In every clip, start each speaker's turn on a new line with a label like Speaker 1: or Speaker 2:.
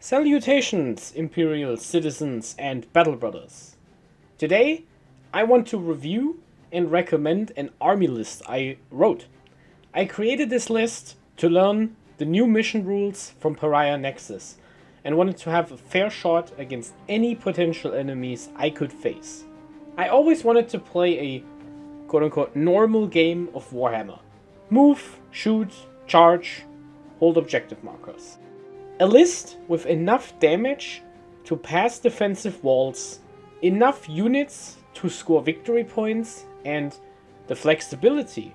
Speaker 1: Salutations, Imperial citizens and battle brothers. Today, I want to review and recommend an army list I wrote. I created this list to learn the new mission rules from PARIAH NEXUS and wanted to have a fair shot against any potential enemies I could face. I always wanted to play a quote-unquote normal game of Warhammer. Move, shoot, charge, hold objective markers. A list with enough damage to pass defensive walls, enough units to score victory points, and the flexibility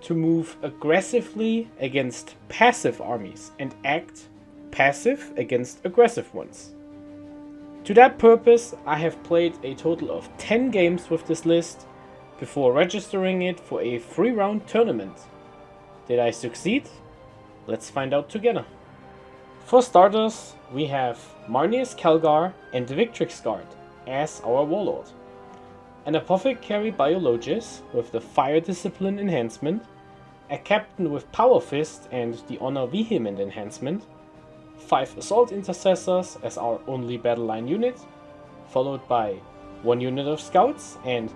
Speaker 1: to move aggressively against passive armies and act passive against aggressive ones. To that purpose, I have played a total of 10 games with this list before registering it for a 3-round tournament. Did I succeed? Let's find out together. For starters, we have Marneus Calgar and the Victrix Guard as our warlord. An apothecary biologist with the fire discipline enhancement, a captain with power fist and the honor vehement enhancement, 5 assault intercessors as our only battle line unit, followed by 1 unit of scouts and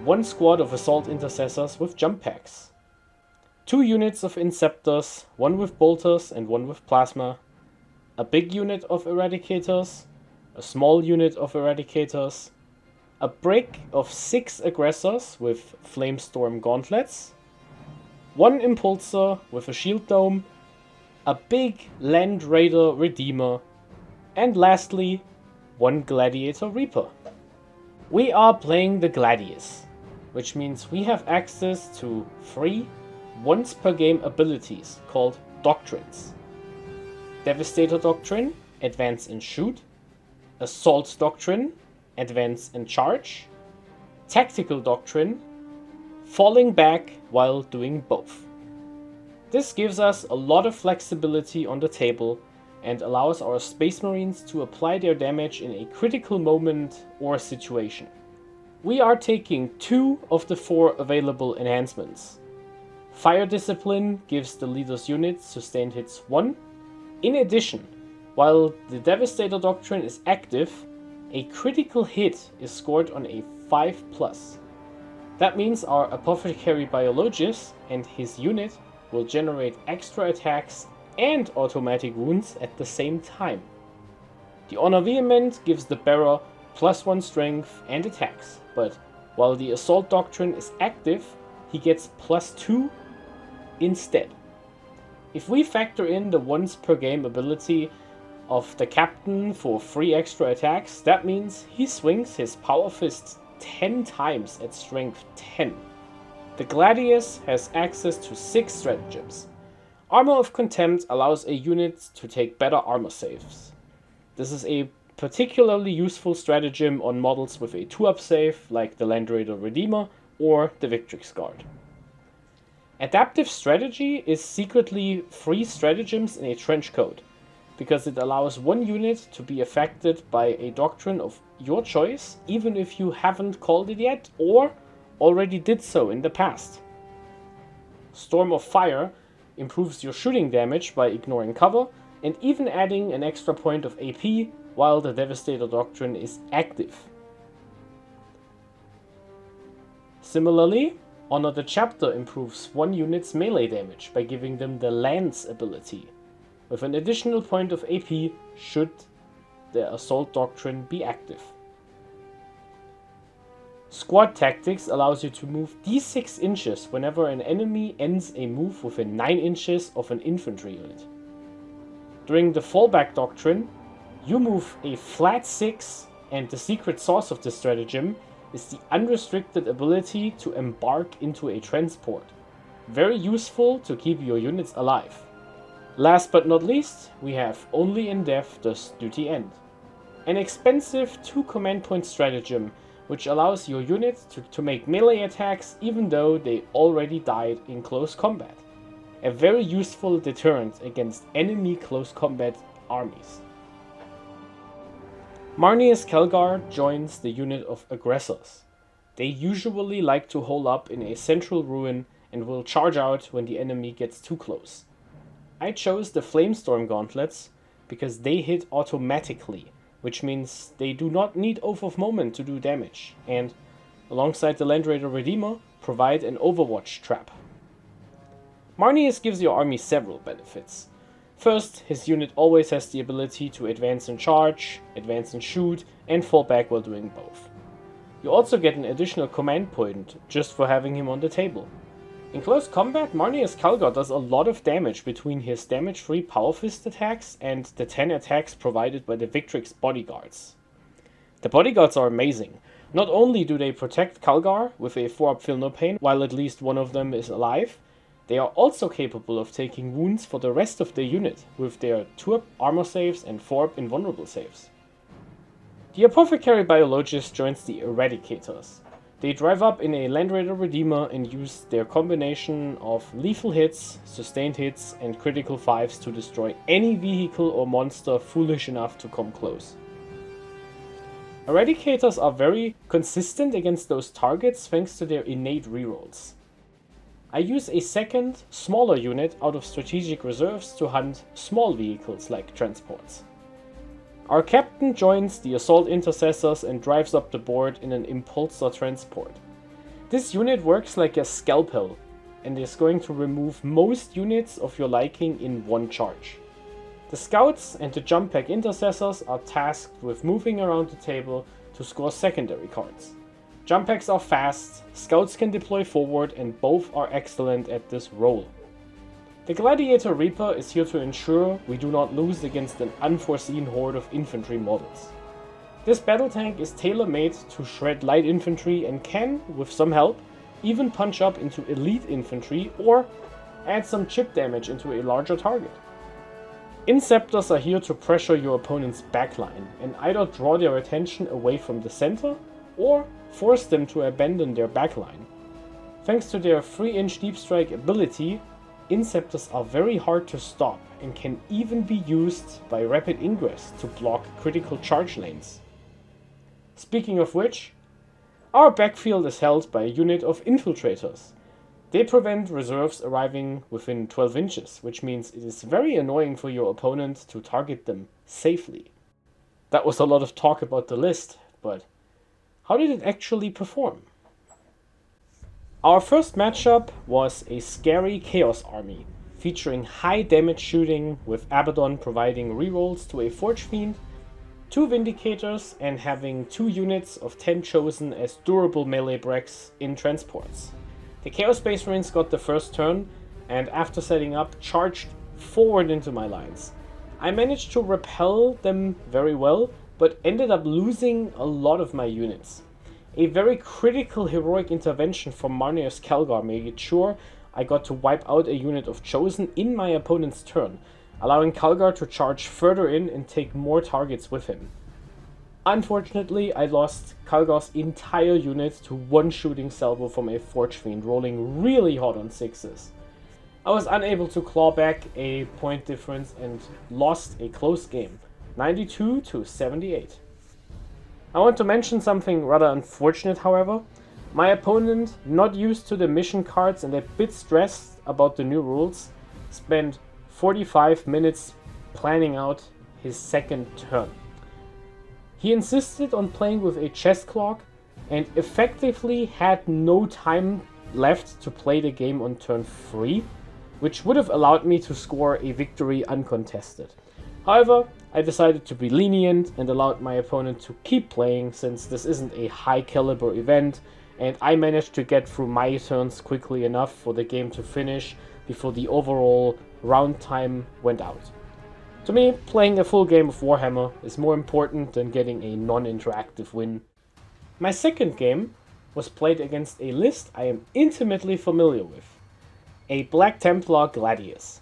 Speaker 1: 1 squad of assault intercessors with jump packs, 2 units of inceptors, 1 with bolters and 1 with plasma, a big unit of eradicators, a small unit of eradicators, a break of 6 aggressors with flamestorm gauntlets, 1 impulsor with a shield dome, a big land raider redeemer, and lastly 1 gladiator reaper. We are playing the Gladius, which means we have access to 3 once per game abilities called doctrines. Devastator Doctrine, Advance and Shoot, Assault Doctrine, Advance and Charge, Tactical Doctrine, Falling Back while doing both. This gives us a lot of flexibility on the table and allows our Space Marines to apply their damage in a critical moment or situation. We are taking 2 of the 4 available enhancements. Fire Discipline gives the leader's unit sustained hits 1. In addition, while the Devastator Doctrine is active, a critical hit is scored on a 5+. That means our Apothecary Biologist and his unit will generate extra attacks and automatic wounds at the same time. The Honor Vehement gives the bearer +1 strength and attacks, but while the Assault Doctrine is active, he gets +2 instead. If we factor in the once per game ability of the captain for 3 extra attacks, that means he swings his power fist 10 times at strength 10. The Gladius has access to 6 stratagems. Armor of Contempt allows a unit to take better armor saves. This is a particularly useful stratagem on models with a 2-up save like the Land Raider Redeemer or the Victrix Guard. Adaptive Strategy is secretly 3 stratagems in a trench coat, because it allows 1 unit to be affected by a doctrine of your choice, even if you haven't called it yet or already did so in the past. Storm of Fire improves your shooting damage by ignoring cover and even adding an extra point of AP while the Devastator Doctrine is active. Similarly, Honor the Chapter improves 1 unit's melee damage by giving them the Lance ability, with an additional point of AP should the Assault Doctrine be active. Squad Tactics allows you to move d6 inches whenever an enemy ends a move within 9 inches of an infantry unit. During the Fallback Doctrine, you move a flat 6, and the secret sauce of this stratagem is the unrestricted ability to embark into a transport. Very useful to keep your units alive. Last but not least, we have Only in Death does duty end. An expensive 2 command point stratagem which allows your unit to make melee attacks even though they already died in close combat. A very useful deterrent against enemy close combat armies. Marneus Calgar joins the unit of aggressors. They usually like to hole up in a central ruin and will charge out when the enemy gets too close. I chose the Flamestorm Gauntlets because they hit automatically, which means they do not need Oath of Moment to do damage, and alongside the Land Raider Redeemer, provide an Overwatch trap. Marneus gives your army several benefits. First, his unit always has the ability to advance and charge, advance and shoot, and fall back while doing both. You also get an additional command point just for having him on the table. In close combat, Marneus Calgar does a lot of damage between his damage-free Power Fist attacks and the 10 attacks provided by the Victrix bodyguards. The bodyguards are amazing. Not only do they protect Calgar with a 4-up Feel No Pain while at least one of them is alive, they are also capable of taking wounds for the rest of the unit with their 2-up armor saves and 4-up invulnerable saves. The Apothecary Biologist joins the Eradicators. They drive up in a Land Raider Redeemer and use their combination of lethal hits, sustained hits, and critical 5s to destroy any vehicle or monster foolish enough to come close. Eradicators are very consistent against those targets thanks to their innate rerolls. I use a second, smaller unit out of strategic reserves to hunt small vehicles like transports. Our captain joins the Assault Intercessors and drives up the board in an Impulsor transport. This unit works like a scalpel and is going to remove most units of your liking in one charge. The Scouts and the Jump Pack Intercessors are tasked with moving around the table to score secondary cards. Jump Packs are fast, Scouts can deploy forward, and both are excellent at this role. The Gladiator Reaper is here to ensure we do not lose against an unforeseen horde of infantry models. This battle tank is tailor-made to shred light infantry and can, with some help, even punch up into elite infantry or add some chip damage into a larger target. Inceptors are here to pressure your opponent's backline and either draw their attention away from the center or force them to abandon their backline. Thanks to their 3-inch deep strike ability, Inceptors are very hard to stop and can even be used by Rapid Ingress to block critical charge lanes. Speaking of which, our backfield is held by a unit of Infiltrators. They prevent reserves arriving within 12 inches, which means it is very annoying for your opponent to target them safely. That was a lot of talk about the list, but how did it actually perform? Our first matchup was a scary Chaos army, featuring high damage shooting with Abaddon providing rerolls to a Forge Fiend, 2 Vindicators, and having 2 units of 10 chosen as durable melee Brex in transports. The Chaos Space Marines got the first turn, and after setting up, charged forward into my lines. I managed to repel them very well, but ended up losing a lot of my units. A very critical heroic intervention from Marneus Calgar made sure I got to wipe out a unit of Chosen in my opponent's turn, allowing Calgar to charge further in and take more targets with him. Unfortunately, I lost Calgar's entire unit to one shooting salvo from a Forge Fiend rolling really hot on 6s. I was unable to claw back a point difference and lost a close game, 92-78. I want to mention something rather unfortunate, however. My opponent, not used to the mission cards and a bit stressed about the new rules, spent 45 minutes planning out his second turn. He insisted on playing with a chess clock and effectively had no time left to play the game on turn 3, which would have allowed me to score a victory uncontested. However, I decided to be lenient and allowed my opponent to keep playing since this isn't a high caliber event, and I managed to get through my turns quickly enough for the game to finish before the overall round time went out. To me, playing a full game of Warhammer is more important than getting a non-interactive win. My second game was played against a list I am intimately familiar with, a Black Templar Gladius.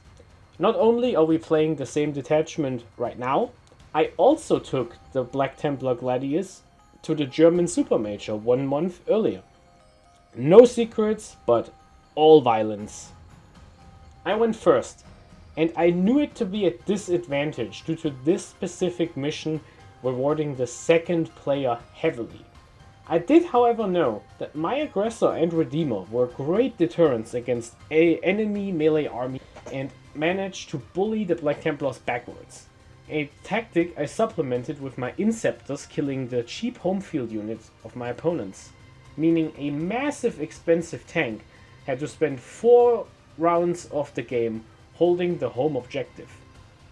Speaker 1: Not only are we playing the same detachment right now, I also took the Black Templar Gladius to the German Supermajor 1 month earlier. No secrets, but all violence. I went first, and I knew it to be a disadvantage due to this specific mission rewarding the second player heavily. I did, however, know that my aggressor and redeemer were great deterrents against an enemy melee army and managed to bully the Black Templars backwards. a tactic I supplemented with my Inceptors killing the cheap home field units of my opponents, meaning a massive expensive tank had to spend 4 rounds of the game holding the home objective.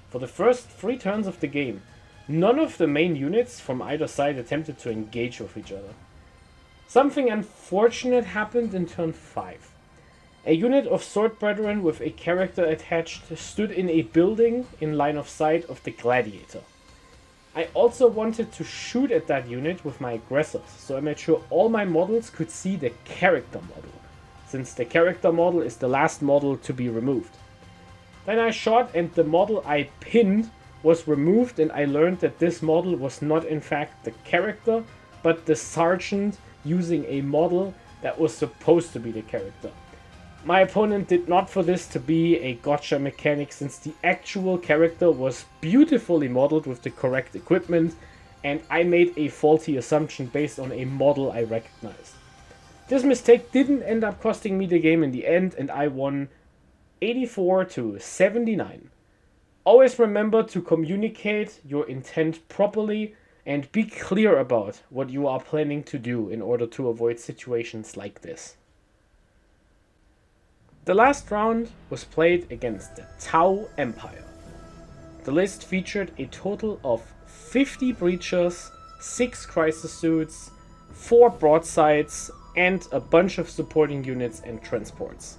Speaker 1: For the first 3 turns of the game, none of the main units from either side attempted to engage with each other. Something unfortunate happened in turn 5. A unit of Sword Brethren with a character attached stood in a building in line of sight of the Gladiator. I also wanted to shoot at that unit with my aggressors, so I made sure all my models could see the character model, since the character model is the last model to be removed. Then I shot and the model I pinned was removed, and I learned that this model was not in fact the character, but the sergeant using a model that was supposed to be the character. My opponent did not for this to be a gotcha mechanic, since the actual character was beautifully modeled with the correct equipment, and I made a faulty assumption based on a model I recognized. This mistake didn't end up costing me the game in the end, and I won 84 to 79. Always remember to communicate your intent properly and be clear about what you are planning to do in order to avoid situations like this. The last round was played against the TAA Empire. The list featured a total of 50 breachers, 6 crisis suits, 4 broadsides, and a bunch of supporting units and transports.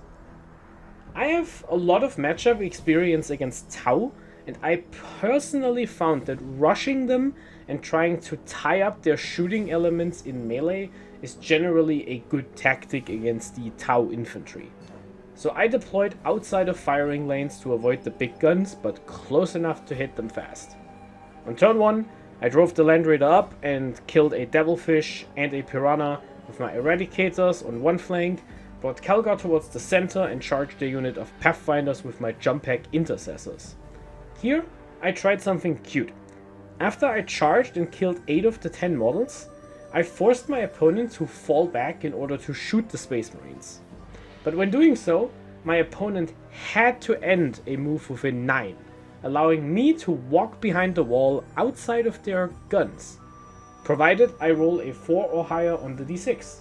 Speaker 1: I have a lot of matchup experience against TAA, and I personally found that rushing them and trying to tie up their shooting elements in melee is generally a good tactic against the TAA infantry. So I deployed outside of firing lanes to avoid the big guns, but close enough to hit them fast. On turn 1, I drove the Land Raider up and killed a Devilfish and a Piranha with my Eradicators on one flank, brought Calgar towards the center and charged a unit of Pathfinders with my Jump Pack Intercessors. Here, I tried something cute. After I charged and killed 8 of the 10 models, I forced my opponent to fall back in order to shoot the Space Marines. But when doing so, my opponent had to end a move within 9, allowing me to walk behind the wall outside of their guns, provided I roll a 4 or higher on the d6.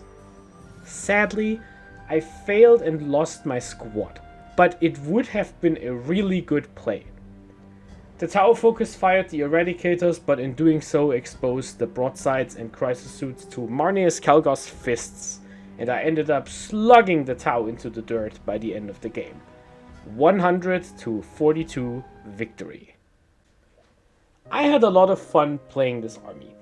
Speaker 1: Sadly, I failed and lost my squad, but it would have been a really good play. The TAA focus fired the Eradicators, but in doing so exposed the broadsides and crisis suits to Marneus Calgar's fists, and I ended up slugging the TAA into the dirt by the end of the game. 100 to 42 victory. I had a lot of fun playing this army.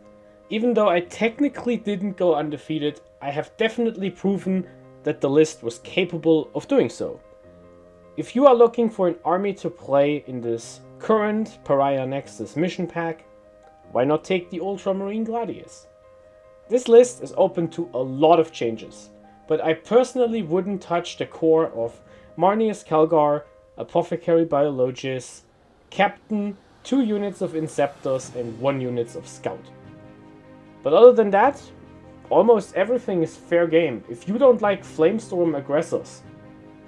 Speaker 1: Even though I technically didn't go undefeated, I have definitely proven that the list was capable of doing so. If you are looking for an army to play in this current PARIAH NEXUS mission pack, why not take the Ultramarine Gladius? This list is open to a lot of changes, but I personally wouldn't touch the core of Marneus Calgar, Apothecary Biologist, Captain, 2 units of Inceptors and 1 unit of Scout. But other than that, almost everything is fair game. If you don't like Flamestorm Aggressors,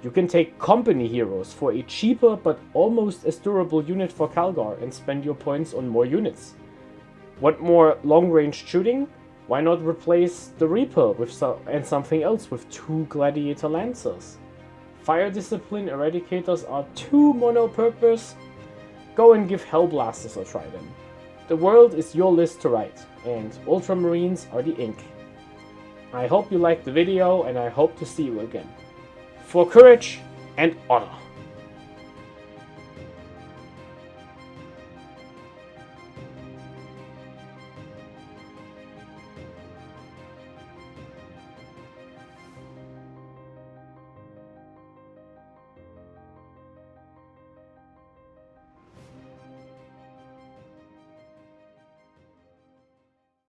Speaker 1: you can take Company Heroes for a cheaper but almost as durable unit for Calgar and spend your points on more units. Want more long-range shooting? Why not replace the Reaper with something else with 2 Gladiator Lancers? Fire Discipline Eradicators are too mono-purpose? Go and give Hellblasters a try then. The world is your list to write, and Ultramarines are the ink. I hope you liked the video, and I hope to see you again. For courage and honor!